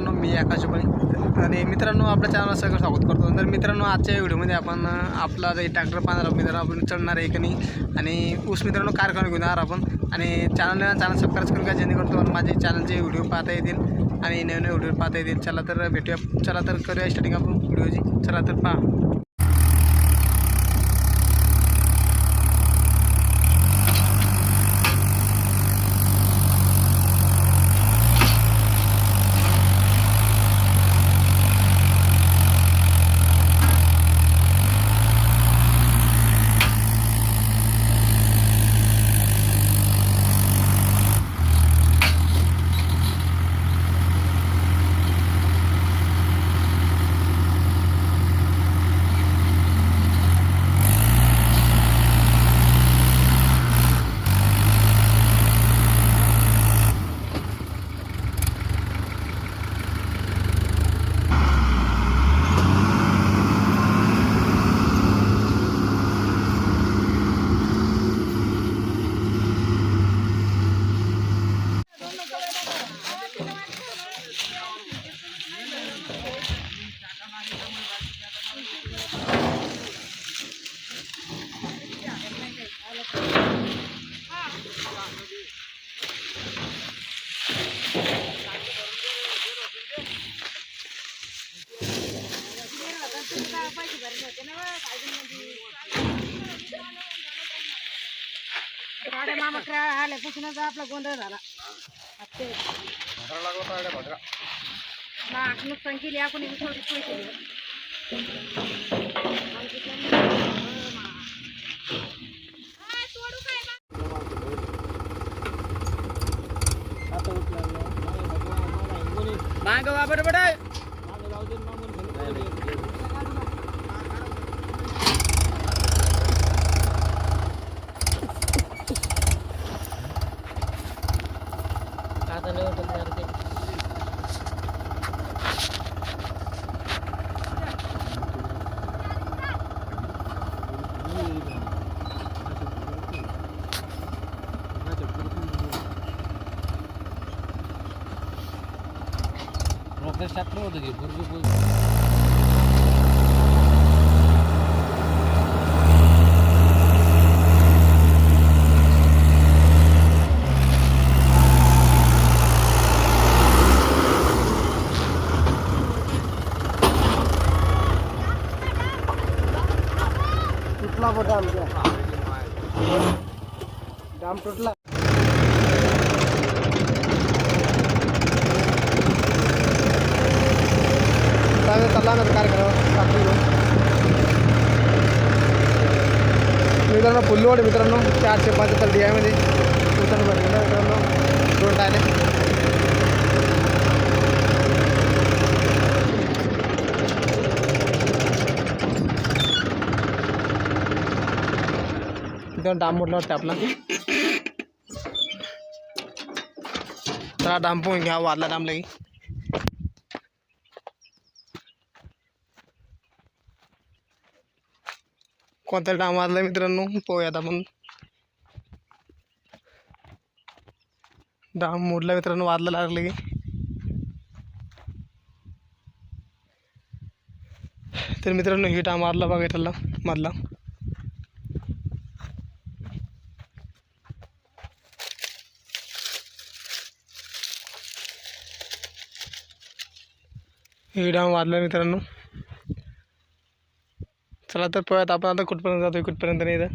मित्रांनो, मी आकाश बळी आणि मित्रांनो आपल्या चॅनलला सगळं स्वागत करतो. तर मित्रांनो आजच्या व्हिडिओमध्ये आपण आपला जे ट्रॅक्टर पाहणार मित्रांनो आपण चढणार आहे कनी आणि ऊस मित्रांनो कारखाना घेणार आपण आणि चॅनल सबस्क्राईब करून घ्या जेणेकरून माझे चॅनलचे व्हिडिओ पाहता येतील आणि नवीन व्हिडिओ पाहता येतील. चला तर भेटूया, चला तर करूया स्टार्टिंग आपण व्हिडिओची. चला तर पहा. गाड्या मामा आल्यापासूनच आपला गोंधळ झाला. नुकसान केली आपण पैसे शास्त्र होतं की पूर्वी तुटला मोठा आमच्या डाम तुटला. चालला ना कारखाना मित्रांनो फुल्लोड मित्रांनो 475 DI मध्ये उचल भरलेलं मित्रांनो 2 टायरे. मित्रांनो डाम मोडला वाटतं आपला. चला डाम पोहून घ्या, वाढला डाम लगी. कोणता डाम वाजला मित्रांनो पोहूयात आपण. डाम मोडला मित्रांनो, वाजला लागले की. तर मित्रांनो ही डाम मारला बघा इथला मधला. ही डाम वाजला मित्रांनो. चला तर पळत आपण आता कुठपर्यंत जातोय कुठपर्यंत नाही तर.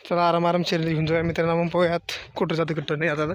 चला आराम शरीर घेऊन जाऊया मित्रांनो, मग पोह्यात कुठं जातो कुठं नाही आता.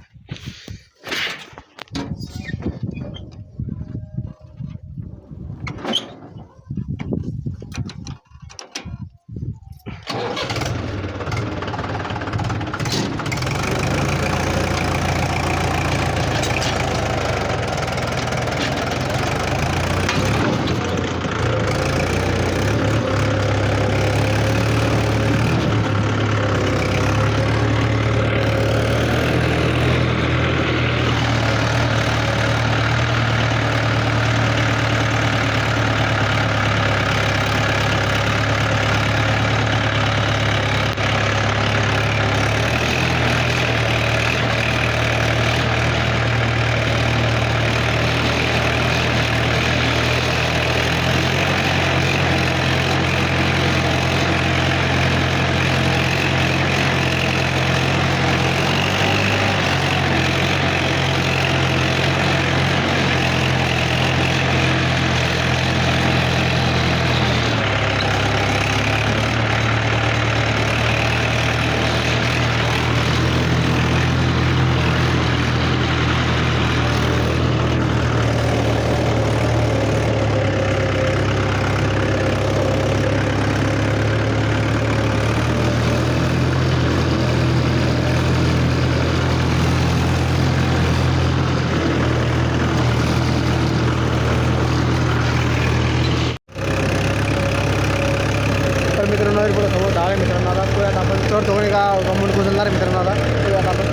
कंपाऊंड पोचणार आहे मित्रांनो. आता बघूयात आपण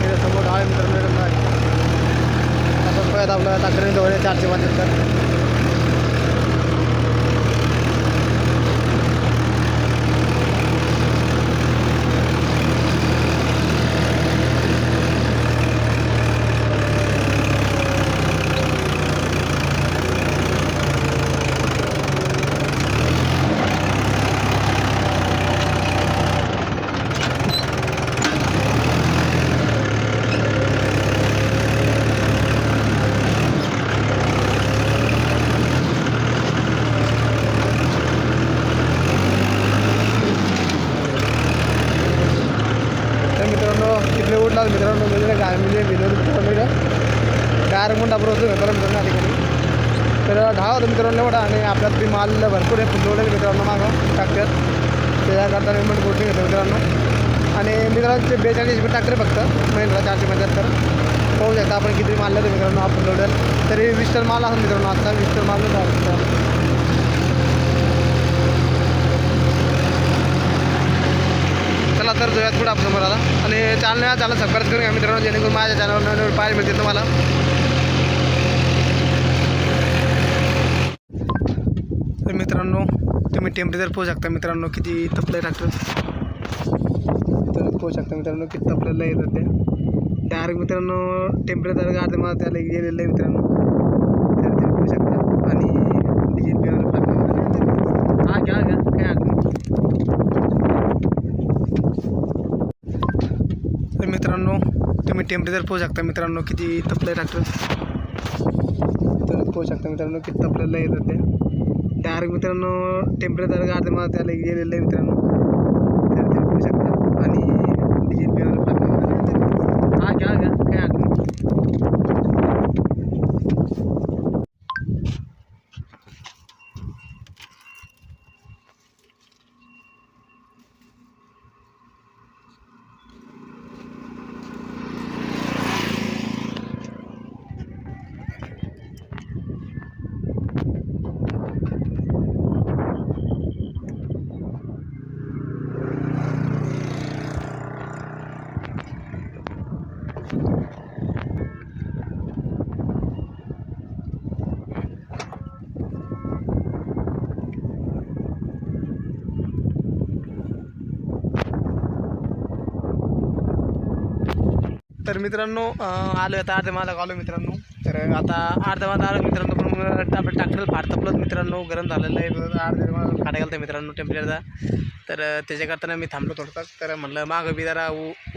इथं समोर आहे मित्रांनो. आता बघूयात आपल्याला ट्रॅक्टरने जवळ 475. तिकडे उठला मित्रांनो. म्हणजे गाय म्हणजे विनोद मित्रांनो डायरेक्ट म्हणून आपण होतो मित्रांनो या ठिकाणी. तर ढाळ होतं मित्रांनो एवढा. आणि आपल्यात बी माल भरपूर आहे. फुल लोडेल मित्रांनो मागं टाकतात. त्याच्याकरता पेमेंट गोष्टी घेतो मित्रांनो. आणि मित्रांनो 42 HP टाकते फक्त महिन्याला 475. पाहू शकता आपण किती माल होतं मित्रांनो हा फुल लोडेल. तरी 20 टन माल असेल मित्रांनो. आता 20 टन माल मित्रांनो. चला तर जाऊयात पुढे आपण समोर आला. आणि चॅनल सबस्क्राईब करून घ्या मित्रांनो, जेणेकरून माझ्या चॅनलवर नवीन पाहायला मिळतील तुम्हाला. तर मित्रांनो तुम्ही टेम्परेचर पाहू शकता मित्रांनो किती तपलं आहे ट्रॅक्टर. तर पाहू शकता मित्रांनो किती तपलेलं आहे सध्या. डायरेक्ट मित्रांनो टेम्परेचर अर्धे मला त्याला गेलेलं आहे मित्रांनो. तर ते पाहू शकता. आणि डिझेल बिल टाकलं. घ्या काय अडचण. तर मित्रांनो तुम्ही टेम्परेचर पाहू शकता मित्रांनो किती तपलं आहे ट्रॅक्टर. तर पाहू शकता मित्रांनो किती तपलेलं आहे सध्या. डायरेक्ट मित्रांनो टेम्परेचर अर्धे मला त्याला गेलेलं आहे मित्रांनो. तर ते पाहू शकता. आणि डिझेल बिल टाकलं. घ्या काय अडचण. तर मित्रांनो आलो आता अर्ध्या मालक आलो मित्रांनो. तर आता अर्ध्या मालक आलो मित्रांनो. पण आपलं ट्रॅक्टर फार तपलं मित्रांनो. गरम झालेलं आहे. अर्ध्या मालक खाटा गेलं मित्रांनो टेम्परेचरचा. तर त्याच्याकरता मी थांबलो थोडंसं. तर म्हणलं मागं बी जरा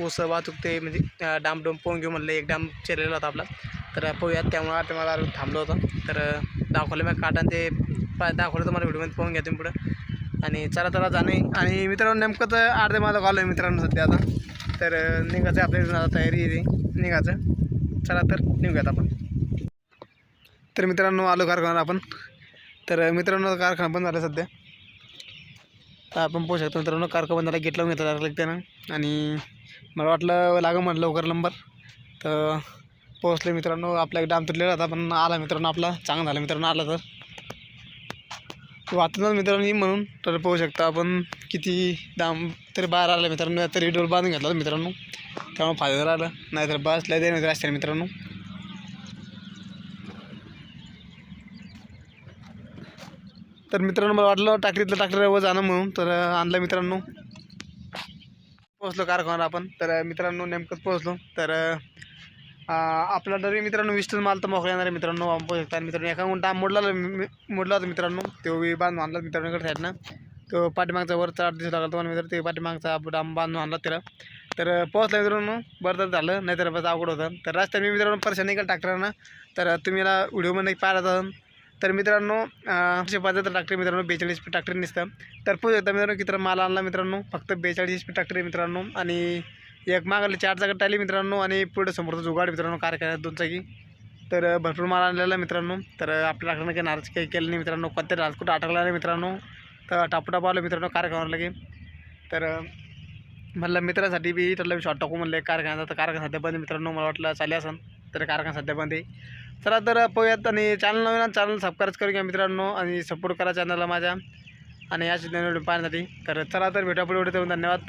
ऊस वाहतूक ते म्हणजे डांब पोहून घेऊ म्हणलं. एक डांब चिरलेला होता आपला. तर पोहूयात त्यामुळे अर्ध्या मला थांबलो होतं. तर दाखवलं मी काटा ते दाखवलं तुम्हाला व्हिडिओमध्ये पाहून घ्या तुम्ही पुढं. आणि चला जाणे. आणि मित्रांनो नेमकं तर अर्ध्या मालक आलो आहे मित्रांनो सध्या आता. तर निघायचं आपल्या तयारी आहे निघायचं. चला तर निघूयात आपण. तर मित्रांनो आलो कारखाना आपण. तर मित्रांनो कारखाना बंद झाला सध्या. तर आपण पाहू शकतो मित्रांनो कारखाना बंद झाला. गेट लावून घेतला लागलं त्यानं. आणि मला वाटलं लागं म्हटलं लवकर नंबर. तर पोहोचले मित्रांनो. आपला एक डाम तुटलेला होता पण आला मित्रांनो आपला. चांगला झाला मित्रांनो आला. तर वाचणार मित्रांनो म्हणून. तर पाहू शकता आपण किती दाम तरी बाहेर आला मित्रांनो. तरी डोल बांधून घेतला मित्रांनो. त्यामुळे फायदा राहिला. नाहीतर बसला दे मित्र असते मित्रांनो. तर मित्रांनो मला वाटलं ट्रॅक्टरवर जाणं म्हणून. तर आणलं मित्रांनो. पोहोचलो कारखान्यावर आपण. तर मित्रांनो नेमकंच पोहोचलो. तर आपला तरी मित्रांनो 20 टन माल तर मोकळा येणार आहे मित्रांनो. आपण पाहू शकता. मित्रांनो एका डाम मोडला होता मित्रांनो. तो बांधून आणला मित्रांनो इकडे साईडनं. तो पाठीमागचा वरचा 8 दिवस लागला तुम्हाला मित्र. ते पाठीमागचा डाम बांधून आणला त्याला. तर पोहोचला मित्रांनो. बरं तर झालं. नाहीतर बस अवघड होतं. तर रस्त्यात मी मित्रांनो परेशानी केलं ट्रॅक्टरनं. तर तुम्ही याला व्हिडिओमध्ये पाहिला असाल. तर मित्रांनो 575 ट्रॅक्टर मित्रांनो 42 HP ट्रॅक्टर निसतं. तर पोहोच शकता मित्रांनो किती माल आणला मित्रांनो. फक्त 42 HP ट्रॅक्टर आहे मित्रांनो. आणि एक मागाले 4 चाकी टाली मित्रांनो. आणि पुढे समोरचं जुगाड मित्रांनो कारखान्यात 2 चाकी. तर भरपूर माल आणलेला मित्रांनो. तर आपल्या ट्रॅक्टरनं काही नाराज काही केलं नाही मित्रांनो. कोणत्या राजकोट अटकला नाही मित्रांनो. तर टापटाप आलो मित्रांनो कारखान्यावर लगे. तर म्हणलं मित्रासाठी बी त्याला शॉर्ट टाकू म्हणलं कारखान्याचा. तर कारखाना सध्या बंद मित्रांनो. मला वाटलं चालले असन. तर कारखाना सध्या बंद आहे. चला तर पोहूयात. आणि चॅनल नवीन चॅनल सबस्क्राईब करून घ्या मित्रांनो. आणि सपोर्ट करा चॅनलला माझ्या. आणि याच व्हिडिओ पाहण्यासाठी. तर चला तर भेटू पुढे व्हिडिओ. धन्यवाद.